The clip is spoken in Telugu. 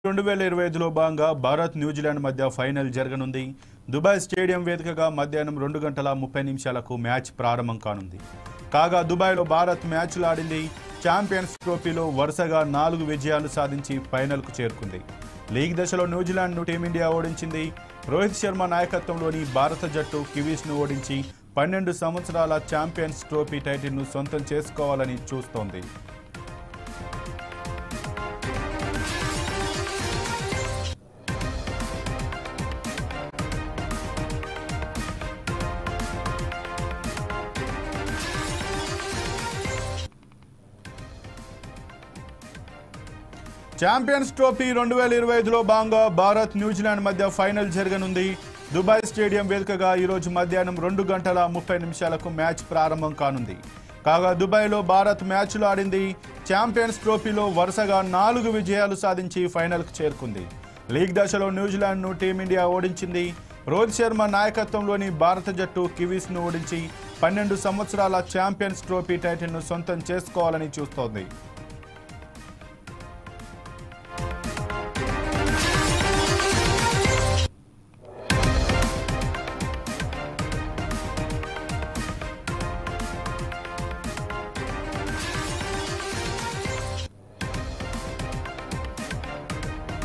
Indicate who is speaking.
Speaker 1: 2025లో భాగంగా భారత్ న్యూజిలాండ్ మధ్య ఫైనల్ జరగనుంది. దుబాయ్ స్టేడియం వేదికగా మధ్యాహ్నం 2:30 మ్యాచ్ ప్రారంభం కానుంది. కాగా దుబాయ్లో భారత్ మ్యాచ్లు ఆడింది. ఛాంపియన్స్ ట్రోఫీలో వరుసగా 4 విజయాలు సాధించి ఫైనల్కు చేరుకుంది. లీగ్ దశలో న్యూజిలాండ్ను టీమిండియా ఓడించింది. రోహిత్ శర్మ నాయకత్వంలోని భారత జట్టు కివీస్ను ఓడించి 12 సంవత్సరాల ఛాంపియన్స్ ట్రోఫీ టైటిల్ను సొంతం చేసుకోవాలని చూస్తోంది. ఛాంపియన్స్ ట్రోఫీ 2025లో భాగంగా భారత్ న్యూజిలాండ్ మధ్య ఫైనల్ జరగనుంది. దుబాయ్ స్టేడియం వేదికగా ఈరోజు మధ్యాహ్నం 2:30 మ్యాచ్ ప్రారంభం కానుంది. కాగా దుబాయ్లో భారత్ మ్యాచ్లు ఆడింది. ఛాంపియన్స్ ట్రోఫీలో వరుసగా 4 విజయాలు సాధించి ఫైనల్కు చేరుకుంది. లీగ్ దశలో న్యూజిలాండ్ను టీమిండియా ఓడించింది. రోహిత్ శర్మ నాయకత్వంలోని భారత జట్టు కివీస్ను ఓడించి 12 సంవత్సరాల ఛాంపియన్స్ ట్రోఫీ టైటిల్ను సొంతం చేసుకోవాలని చూస్తోంది.